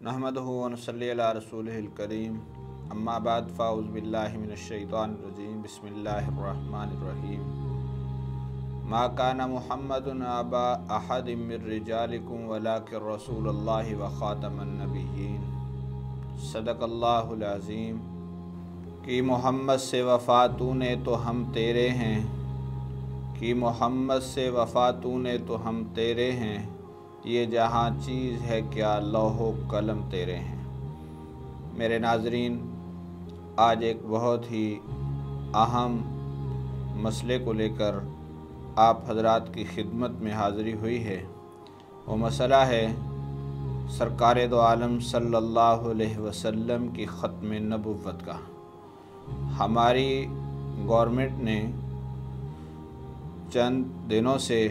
नहमदुहु व नसल्ली अला रसूलिहिल करीम अम्मा बाद फ़ाउज़ु बिल्लाहि मिनश्शैतानिर रजीम बिस्मिल्लाहिर्रहमानिर रहीम मा काना मुहम्मदुन अबा अहदिम मिर रिजालिकुम वलाकिन रसूलुल्लाहि व ख़ातमन नबिय्यीन सदक़ल्लाहुल अज़ीम। कि मोहम्मद से वफ़ा तूने तो हम तेरे हैं, कि मोहम्मद से वफ़ा तूने तो हम तेरे हैं, ये जहाँ चीज़ है क्या लौहो कलम तेरे हैं। मेरे नाज़रीन, आज एक बहुत ही अहम मसले को लेकर आप हज़रात की खिदमत में हाज़िरी हुई है। वो मसला है सरकार दो आलम सल्लल्लाहु अलैहि वसल्लम की ख़त्म नबुव्वत का। हमारी गवर्नमेंट ने चंद दिनों से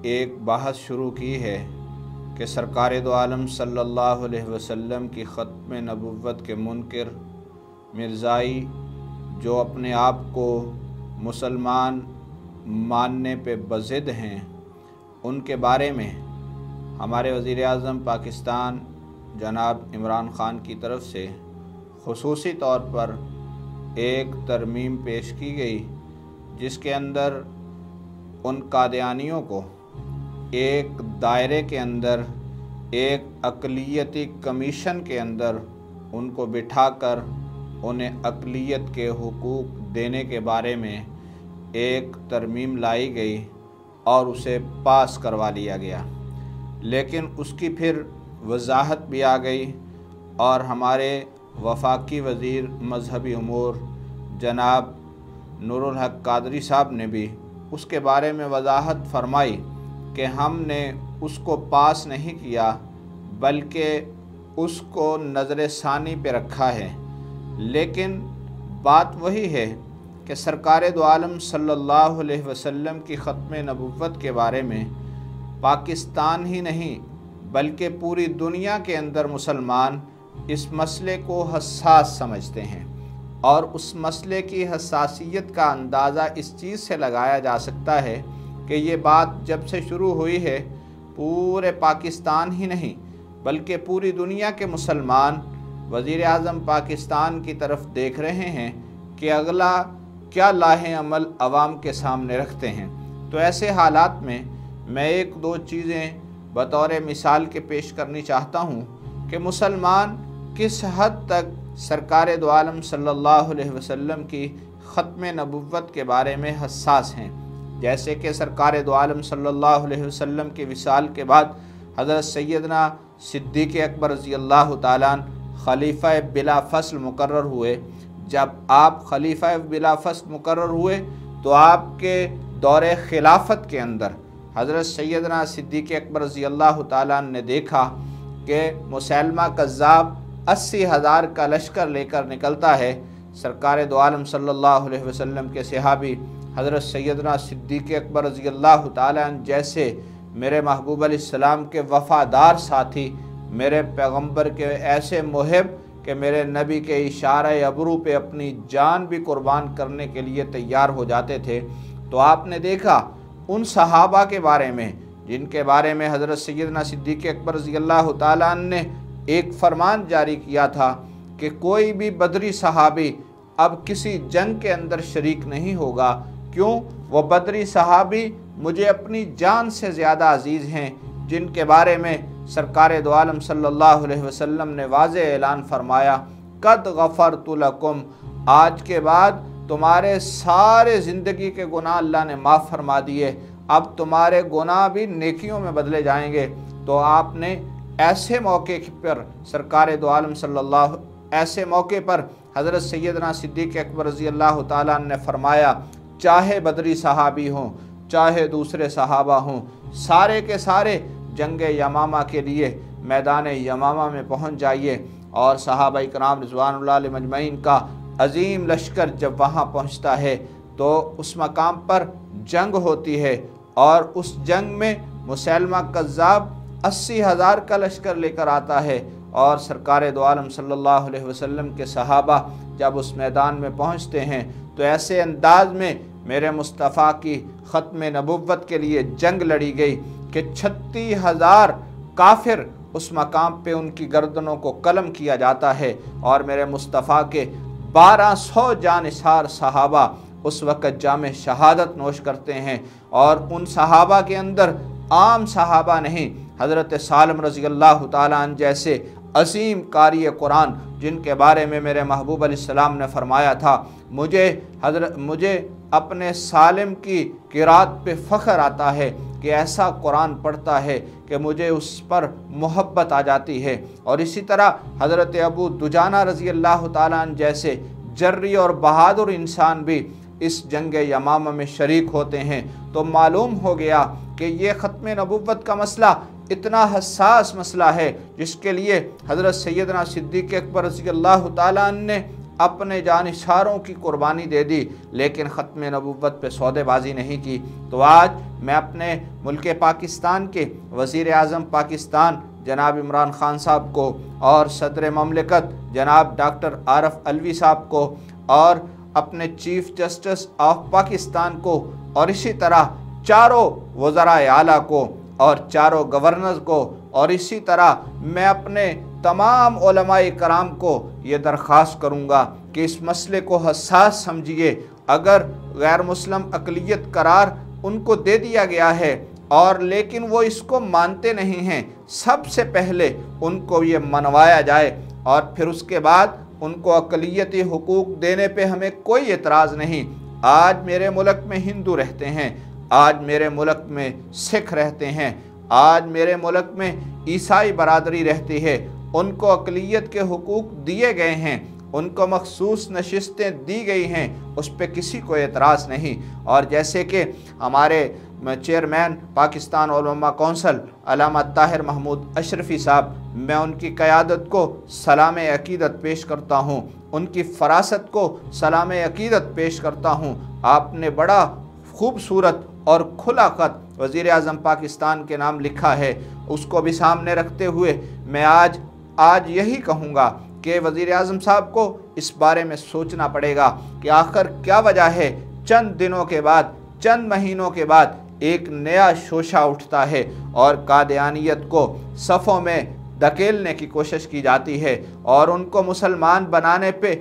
एक बहस शुरू की है कि सरकार दो आलम सल्लल्लाहु अलैहि वसल्लम की ख़त्म नबुव्वत के मुनकिर मिर्ज़ाई, जो अपने आप को मुसलमान मानने पे बज़िद हैं, उनके बारे में हमारे वज़ीर आज़म पाकिस्तान जनाब इमरान ख़ान की तरफ से ख़ुसूसी तौर पर एक तरमीम पेश की गई, जिसके अंदर उन कादियानियों को एक दायरे के अंदर, एक अक़लियती कमीशन के अंदर उनको बिठाकर उन्हें अक़लियत के हुकूक देने के बारे में एक तरमीम लाई गई और उसे पास करवा लिया गया। लेकिन उसकी फिर वजाहत भी आ गई और हमारे वफाकी वज़ीर मज़हबी उमूर जनाब नूरुल हक कादरी साहब ने भी उसके बारे में वजाहत फरमाई कि हमने उसको पास नहीं किया, बल्कि उसको नज़र सानी पे रखा है। लेकिन बात वही है कि सरकार दो आलम सल्लल्लाहु अलैहि वसल्लम की ख़त्म नबुव्वत के बारे में पाकिस्तान ही नहीं बल्कि पूरी दुनिया के अंदर मुसलमान इस मसले को हसास समझते हैं। और उस मसले की हसासियत का अंदाज़ा इस चीज़ से लगाया जा सकता है कि ये बात जब से शुरू हुई है, पूरे पाकिस्तान ही नहीं बल्कि पूरी दुनिया के मुसलमान वज़ीर आज़म पाकिस्तान की तरफ देख रहे हैं कि अगला क्या लाहे अमल अवाम के सामने रखते हैं। तो ऐसे हालात में मैं एक दो चीज़ें बतौर मिसाल के पेश करनी चाहता हूँ कि मुसलमान किस हद तक सरकार दो आलम सल्लल्लाहु अलैहि वसल्लम की ख़त्म नबुव्वत के बारे में हसास हैं। जैसे कि सरकार दो आलम सल्लल्लाहु अलैहि वसल्लम के विसाल के बाद हज़रत सैयदना सिद्दीक़ अकबर रज़ियल्लाहु ताला अन्हु खलीफ़ा बिला फ़स्ल मुकर्रर हुए। जब आप खलीफ़ा बिला फ़स्ल मुकर्रर हुए तो आपके दौरे खिलाफत के अंदर हज़रत सैयदना सिद्दीक़ अकबर रज़ियल्लाहु ताला अन्हु ने देखा कि मुसैलमा कज़्ज़ाब 80,000 का लश्कर लेकर निकलता है। सरकार दो आलम सल्लल्लाहु अलैहि वसल्लम के सहाबी हज़रत सैयदना सिद्दीक़ अकबर रज़ियल्लाहु ताला अन्हु जैसे मेरे महबूब अलैहिस्सलाम के वफ़ादार साथी, मेरे पैगंबर के ऐसे मुहिब कि मेरे नबी के इशारे अबरू पे अपनी जान भी कुर्बान करने के लिए तैयार हो जाते थे। तो आपने देखा उन सहाबा के बारे में जिनके बारे में हज़रत सैयदना सिद्दीक़ अकबर रज़ियल्लाहु ताला अन्हु ने एक फरमान जारी किया था कि कोई भी बदरी सहाबी अब किसी जंग के अंदर शरीक नहीं होगा। क्यों? वो बदरी सहाबी मुझे अपनी जान से ज़्यादा अजीज़ हैं, जिनके बारे में सरकार दो आलम सल्लल्लाहु अलैहि वसल्लम ने वाज़े ऐलान फरमाया, कद गफ़रतु लकुम, आज के बाद तुम्हारे सारे ज़िंदगी के गुनाह अल्लाह ने माफ़ फरमा दिए, अब तुम्हारे गुनाह भी नेकियों में बदले जाएंगे। तो आपने ऐसे मौके पर सरकार दो आलम सल्लल्लाहु ऐसे मौके पर हज़रत सैयदना सिद्दीक़ अकबर रज़ियल्लाहु ताला अन्हु ने फरमाया, चाहे बदरी सहाबी हों चाहे दूसरे सहाबा हों, सारे के सारे जंग यमामा के लिए मैदान यमामा में पहुँच जाइए। और सहाबा इकराम रिज़वानुल्लाह अलैहिम अजमईन का अज़ीम लश्कर जब वहाँ पहुँचता है तो उस मकाम पर जंग होती है और उस जंग में मुसैलमा कज़्ज़ाब 80,000 का लश्कर लेकर आता है। और सरकार दो आलम सल्लल्लाहु अलैहि वसल्लम के सहाबा जब उस मैदान में पहुँचते हैं तो ऐसे अंदाज में मेरे मुस्तफ़ा की ख़त्म नबुव्वत के लिए जंग लड़ी गई कि 36,000 काफिर उस मकाम पे उनकी गर्दनों को कलम किया जाता है और मेरे मुस्तफ़ा के 1200 जानिसार सहाबा उस वक़्त जाम शहादत नोश करते हैं। और उन सहाबा के अंदर आम सहाबा नहीं, हज़रत सालम रज़ी अल्लाह ताला अन्हु जैसे असीम कारी कुरान, जिनके बारे में मेरे महबूब अलैहिस्सलाम ने फरमाया था, मुझे अपने सालिम की किरात पे फ़ख्र आता है कि ऐसा कुरान पढ़ता है कि मुझे उस पर मोहब्बत आ जाती है। और इसी तरह हज़रत अबू दुजाना रज़ी अल्लाह ताला अन्हु जैसे जर्री और बहादुर इंसान भी इस जंग यमामा में शरीक होते हैं। तो मालूम हो गया कि ये ख़त्म नबुव्वत का मसला इतना हसास मसला है जिसके लिए हज़रत सैयदना सिद्दीक़ अकबर रज़ी अल्लाह ताला अन्हु ने अपने जानिसारों की कुर्बानी दे दी, लेकिन ख़त्म नबुव्वत पे सौदेबाजी नहीं की। तो आज मैं अपने मुल्क पाकिस्तान के वज़ीर आज़म पाकिस्तान जनाब इमरान ख़ान साहब को और सदर ममलिकत जनाब डॉक्टर आरफ अलवी साहब को और अपने चीफ़ जस्टिस ऑफ पाकिस्तान को और इसी तरह चारों वज़राए आला को और चारों गवर्नर्स को और इसी तरह मैं अपने तमाम उलमाए कराम को ये दरख्वास्त करूँगा कि इस मसले को हसास समझिए। अगर गैर मुस्लिम अक़लियत करार उनको दे दिया गया है और लेकिन वो इसको मानते नहीं हैं, सबसे पहले उनको ये मनवाया जाए और फिर उसके बाद उनको अक़लियती हुकूक देने पे हमें कोई एतराज़ नहीं। आज मेरे मुल्क में हिंदू रहते हैं, आज मेरे मुल्क में सिख रहते हैं, आज मेरे मुल्क में ईसाई बरादरी रहती है, उनको अक़लियत के हुकूक दिए गए हैं, उनको मखसूस नशिस्तें दी गई हैं, उस पर किसी को एतराज़ नहीं। और जैसे कि हमारे चेयरमैन पाकिस्तान उलमा कौंसल अल्लामा ताहिर महमूद अशरफी साहब, मैं उनकी क़यादत को सलाम अक़ीदत पेश करता हूँ, उनकी फ़रासत को सलाम अक़ीदत पेश करता हूँ। आपने बड़ा खूबसूरत और खुला ख़त वज़ीर आज़म पाकिस्तान के नाम लिखा है, उसको भी सामने रखते हुए मैं आज यही कहूँगा कि वज़ीर आज़म साहब को इस बारे में सोचना पड़ेगा कि आखिर क्या वजह है चंद दिनों के बाद, चंद महीनों के बाद एक नया शोशा उठता है और कादियानियत को सफ़ों में धकेलने की कोशिश की जाती है और उनको मुसलमान बनाने पे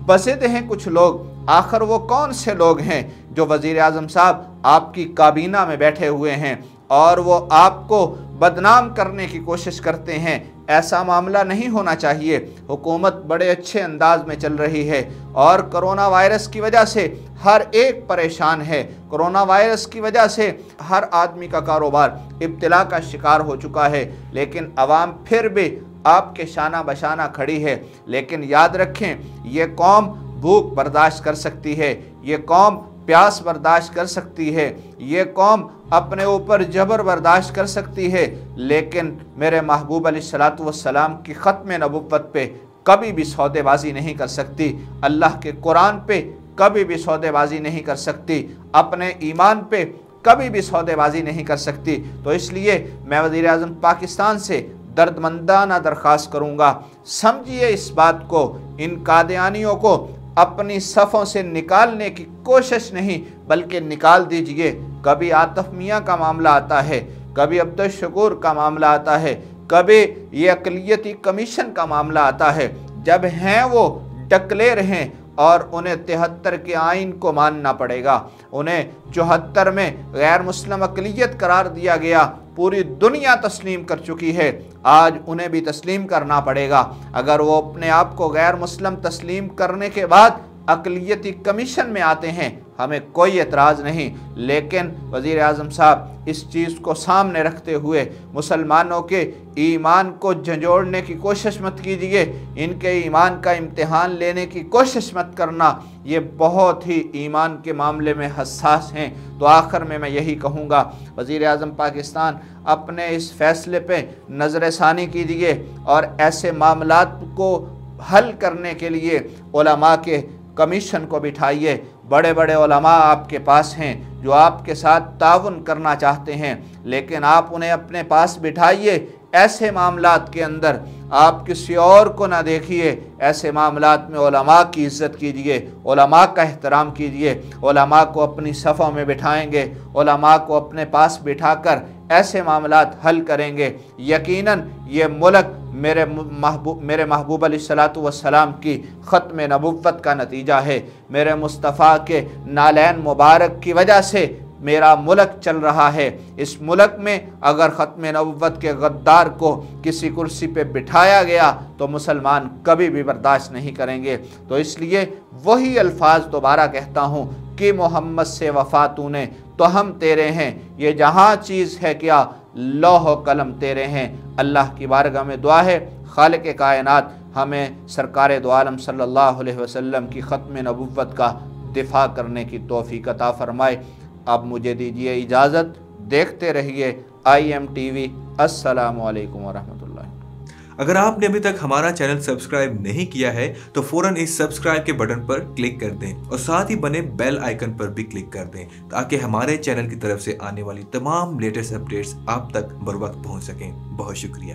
बसिद हैं कुछ लोग। आखिर वो कौन से लोग हैं जो वज़ीर आज़म साहब आपकी काबीना में बैठे हुए हैं और वो आपको बदनाम करने की कोशिश करते हैं? ऐसा मामला नहीं होना चाहिए। हुकूमत बड़े अच्छे अंदाज में चल रही है और कोरोना वायरस की वजह से हर एक परेशान है, कोरोना वायरस की वजह से हर आदमी का कारोबार इब्तिला का शिकार हो चुका है, लेकिन अवाम फिर भी आपके शाना बशाना खड़ी है। लेकिन याद रखें, ये कौम भूख बर्दाश्त कर सकती है, ये कौम प्यास बर्दाश्त कर सकती है, ये कौम अपने ऊपर जबर बर्दाश्त कर सकती है, लेकिन मेरे महबूब अलैहिस्सलातु वस्सलाम की ख़त्म नबुव्वत पे कभी भी सौदेबाजी नहीं कर सकती, अल्लाह के कुरान पे कभी भी सौदेबाजी नहीं कर सकती, अपने ईमान पे कभी भी सौदेबाजी नहीं कर सकती। तो इसलिए मैं वज़ीर आज़म पाकिस्तान से दर्दमंदाना दरख्वास्त करूँगा, समझिए इस बात को, इन कादियानियों को अपनी सफ़ों से निकालने की कोशिश नहीं बल्कि निकाल दीजिए। कभी आतिफ मियाँ का मामला आता है, कभी अब्दुल शकूर का मामला आता है, कभी ये अक़लियती कमीशन का मामला आता है। जब हैं वो डकलेर हैं और उन्हें 73 के आइन को मानना पड़ेगा, उन्हें 74 में गैर मुस्लिम अक़लियत करार दिया गया, पूरी दुनिया तस्लीम कर चुकी है, आज उन्हें भी तस्लीम करना पड़ेगा। अगर वो अपने आप को गैर मुस्लिम तस्लीम करने के बाद अक़लियती कमीशन में आते हैं, हमें कोई एतराज़ नहीं, लेकिन वज़ीर आज़म साहब इस चीज़ को सामने रखते हुए मुसलमानों के ईमान को झंझोड़ने की कोशिश मत कीजिए, इनके ईमान का इम्तिहान लेने की कोशिश मत करना, ये बहुत ही ईमान के मामले में हसास हैं। तो आखिर में मैं यही कहूँगा, वज़ीर आज़म पाकिस्तान अपने इस फ़ैसले पे नज़रसानी कीजिए और ऐसे मामलात को हल करने के लिए उलमा के कमीशन को बिठाइए। बड़े बड़े उलमा आपके पास हैं जो आपके साथ ताउन करना चाहते हैं, लेकिन आप उन्हें अपने पास बिठाइए, ایسے معاملات کے اندر آپ کسی اور کو نہ دیکھیے، ایسے معاملات میں علماء کی عزت کیجیے، علماء کا احترام کیجیے، علماء کو اپنی صفوں میں بٹھائیں گے، علماء کو اپنے پاس بٹھا کر ایسے معاملات حل کریں گے، یقیناً یہ ملک میرے محبوب علیہ الصلوۃ والسلام کی ختم نبوت کا نتیجہ ہے۔ میرے مصطفیٰ کے نالین مبارک کی وجہ سے میرا ملک چل رہا ہے۔ اس ملک میں اگر ختم نبوت کے غدار کو کسی کرسی پہ بٹھایا گیا تو مسلمان کبھی بھی برداشت نہیں کریں گے۔ تو اس لیے وہی الفاظ دوبارہ کہتا ہوں کہ محمد سے وفا تو نے تو ہم تیرے ہیں، یہ جہاں چیز ہے کیا لوح و قلم تیرے ہیں۔ اللہ کی بارگاہ میں دعا ہے خالق کائنات ہمیں سرکار دو عالم صلی اللہ علیہ وسلم کی ختم نبوت کا دفاع کرنے کی توفیق عطا فرمائے۔ اب مجھے دیجیے اجازت، دیکھتے رہیے IMTV۔ السلام علیکم ورحمۃ اللہ۔ اگر آپ نے ابھی تک ہمارا چینل سبسکرائب نہیں کیا ہے تو فوراً اس سبسکرائب کے بٹن پر کلک کر دیں اور ساتھ ہی بنے بیل آئیکن پر بھی کلک کر دیں تاکہ ہمارے چینل کی طرف سے آنے والی تمام لیٹسٹ اپڈیٹس آپ تک بر وقت پہنچ سکیں۔ بہت شکریہ۔